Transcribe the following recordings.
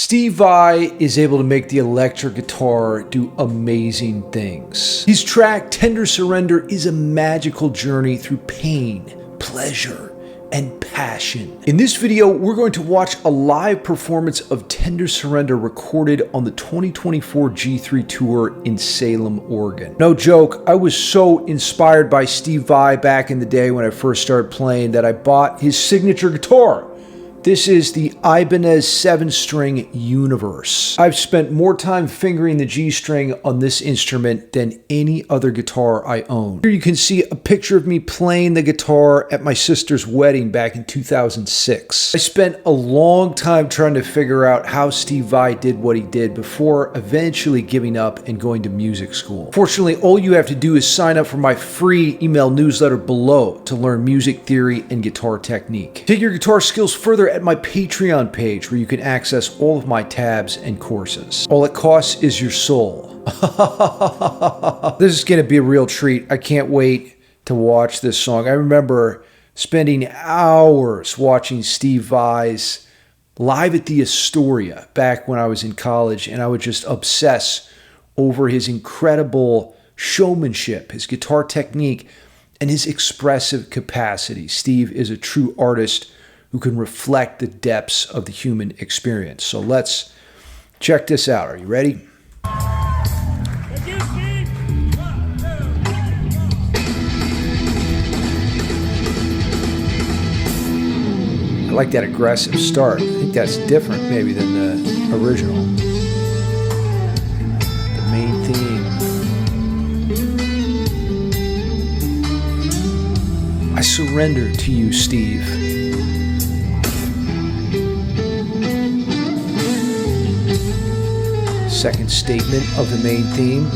Steve Vai is able to make the electric guitar do amazing things. His track, Tender Surrender, is a magical journey through pain, pleasure, and passion. In this video, we're going to watch a live performance of Tender Surrender recorded on the 2024 G3 tour in Salem, Oregon. No joke, I was so inspired by Steve Vai back in the day when I first started playing that I bought his signature guitar. This is the Ibanez 7-string Universe. I've spent more time fingering the G string on this instrument than any other guitar I own. Here you can see a picture of me playing the guitar at my sister's wedding back in 2006. I spent a long time trying to figure out how Steve Vai did what he did before eventually giving up and going to music school. Fortunately, all you have to do is sign up for my free email newsletter below to learn music theory and guitar technique. Take your guitar skills further at my Patreon page, where you can access all of my tabs and courses. All it costs is your soul. This is going to be a real treat. I can't wait to watch this song. I remember spending hours watching Steve Vai's live at the Astoria back when I was in college, and I would just obsess over his incredible showmanship, his guitar technique, and his expressive capacity. Steve is a true artist who can reflect the depths of the human experience. So let's check this out. Are you ready? I like that aggressive start. I think that's different maybe than the original. The main theme. I surrender to you, Steve. Second statement of the main theme.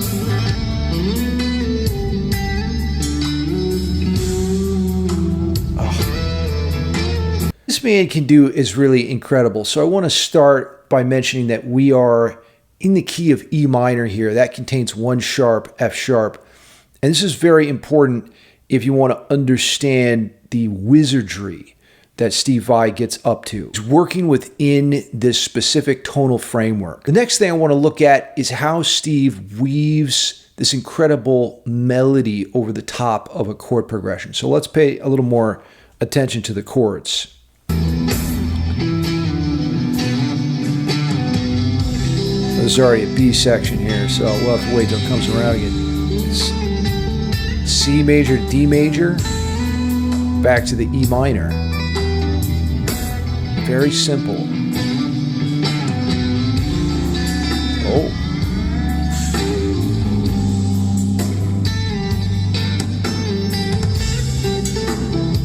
Oh. This man can do is really incredible. So I want to start by mentioning that we are in the key of E minor here. That contains 1 sharp, F sharp. And this is very important if you want to understand the wizardry that Steve Vai gets up to. He's working within this specific tonal framework. The next thing I want to look at is how Steve weaves this incredible melody over the top of a chord progression. So let's pay a little more attention to the chords. There's already a B section here, so we'll have to wait till it comes around again. It's C major, D major, back to the E minor. Very simple. Oh.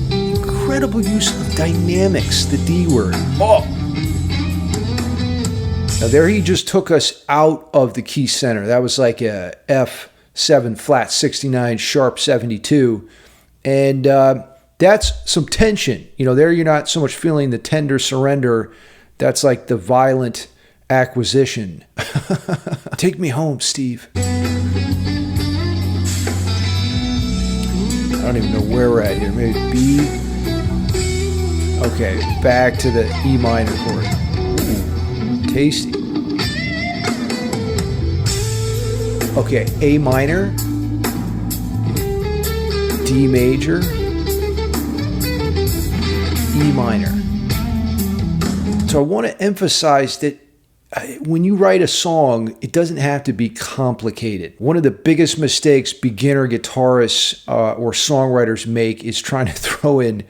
Incredible use of dynamics, the D word. Oh. Now there he just took us out of the key center. That was like a F7 flat 69 sharp 72. And that's some tension. You know, there you're not so much feeling the tender surrender. That's like the violent acquisition. Take me home, Steve. I don't even know where we're at here. Maybe B. Okay, back to the E minor chord. Ooh, tasty. Okay, A minor, D major, E minor. So I want to emphasize that when you write a song, it doesn't have to be complicated. One of the biggest mistakes beginner guitarists or songwriters make is trying to throw in,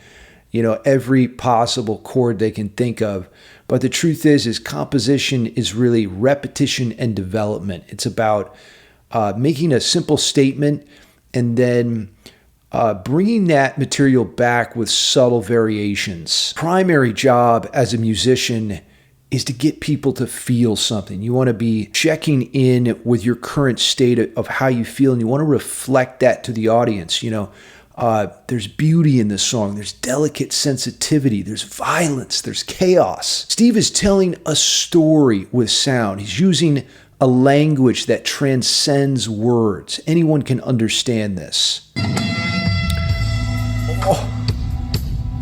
you know, every possible chord they can think of. But the truth is composition is really repetition and development. It's about making a simple statement and then bringing that material back with subtle variations. Primary job as a musician is to get people to feel something. You want to be checking in with your current state of how you feel, and you want to reflect that to the audience. You know, there's beauty in this song. There's delicate sensitivity. There's violence. There's chaos. Steve is telling a story with sound. He's using a language that transcends words. Anyone can understand this. Oh,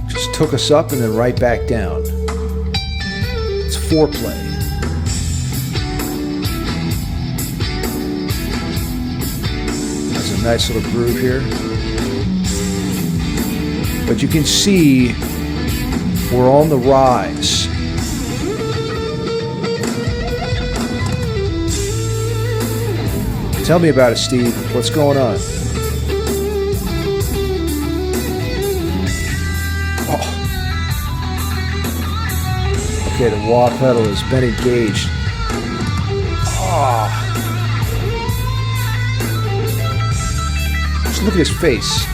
just took us up and then right back down. It's foreplay. Nice little groove here. But you can see we're on the rise. Tell me about it, Steve. What's going on? Oh. Okay, the wah pedal has been engaged. Oh. Just look at his face.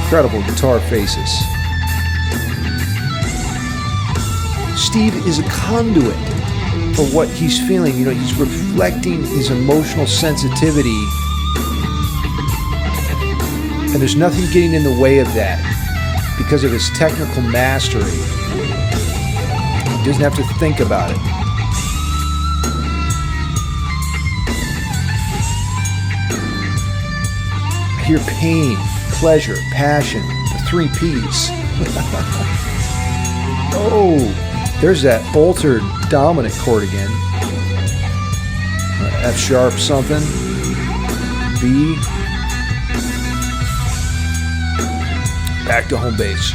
Incredible guitar faces. Steve is a conduit for what he's feeling. You know, he's reflecting his emotional sensitivity, and there's nothing getting in the way of that because of his technical mastery. He doesn't have to think about it. I hear pain, pleasure, passion, the 3 Ps. Oh, there's that altered dominant chord again. F sharp something. B. Back to home base.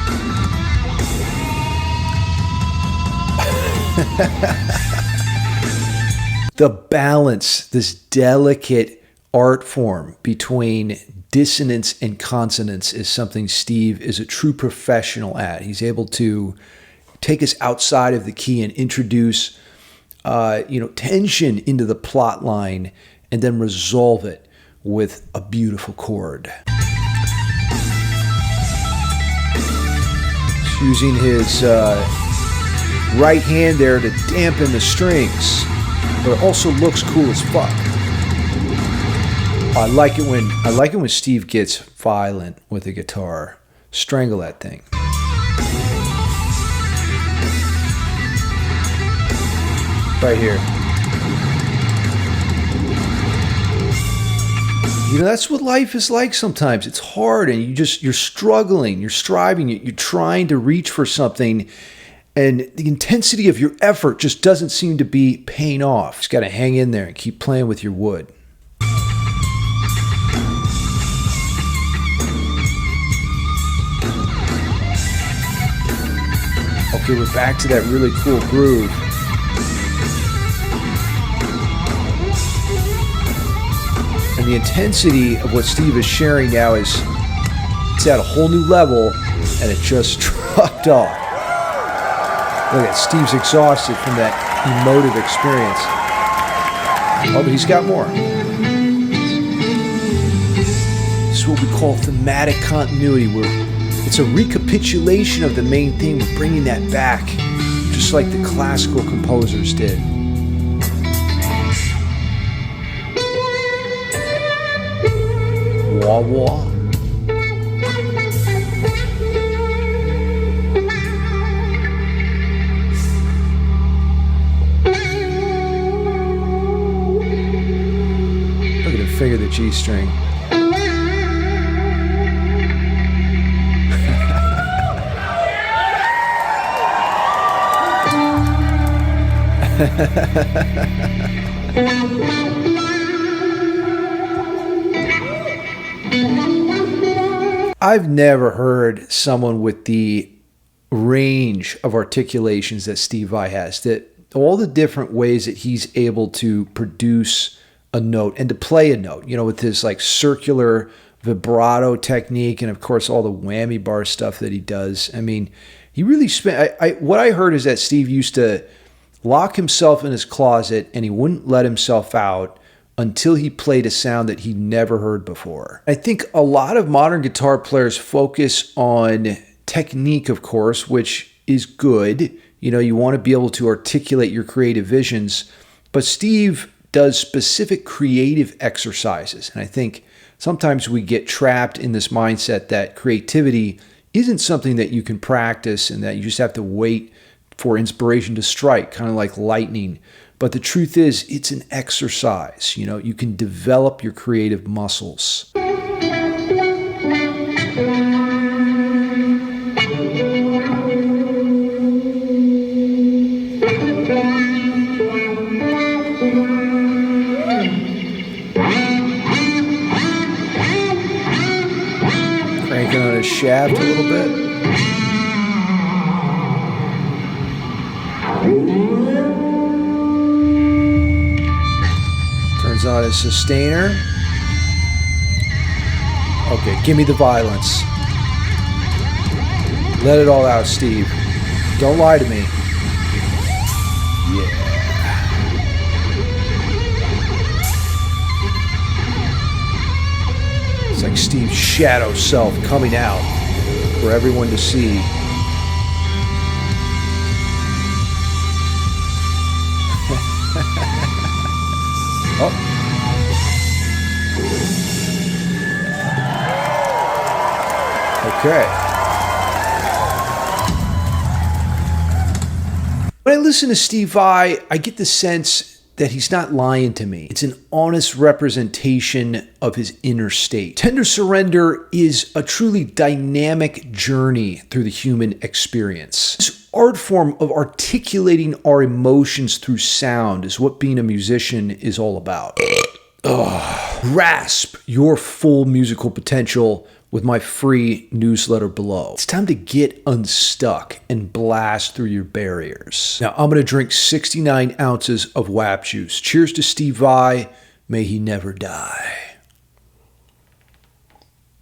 The balance, this delicate art form between dissonance and consonance is something Steve is a true professional at. He's able to take us outside of the key and introduce tension into the plot line and then resolve it with a beautiful chord. He's using his right hand there to dampen the strings, but it also looks cool as fuck. I like it when Steve gets violent with the guitar. Strangle that thing. Right here. You know, that's what life is like sometimes. It's hard and you're struggling, you're striving, you're trying to reach for something, and the intensity of your effort just doesn't seem to be paying off. You just got to hang in there and keep playing with your wood. Okay, we're back to that really cool groove. And the intensity of what Steve is sharing now it's at a whole new level, and it just dropped off. Look at Steve's exhausted from that emotive experience. Oh, but he's got more. This is what we call thematic continuity, where it's a recapitulation of the main theme. We're bringing that back, just like the classical composers did. Wah wah. Look at him finger the G string. I've never heard someone with the range of articulations that Steve Vai has, that all the different ways that he's able to produce a note and to play a note, you know, with his like circular vibrato technique and of course all the whammy bar stuff that he does. I mean, he really spent, what I heard is that Steve used to lock himself in his closet and he wouldn't let himself out until he played a sound that he'd never heard before. I think a lot of modern guitar players focus on technique, of course, which is good. You know, you want to be able to articulate your creative visions, but Steve does specific creative exercises. And I think sometimes we get trapped in this mindset that creativity isn't something that you can practice and that you just have to wait for inspiration to strike, kind of like lightning. But the truth is, it's an exercise. You know, you can develop your creative muscles. his shaft a little bit. Turns on his sustainer. Okay, give me the violence. Let it all out, Steve. Don't lie to me. Yeah. It's like Steve's shadow self coming out for everyone to see. Oh. Okay. When I listen to Steve Vai, I get the sense that he's not lying to me. It's an honest representation of his inner state. Tender Surrender is a truly dynamic journey through the human experience. This art form of articulating our emotions through sound is what being a musician is all about. Grasp your full musical potential with my free newsletter below. It's time to get unstuck and blast through your barriers. Now, I'm going to drink 69 ounces of WAP juice. Cheers to Steve Vai. May he never die.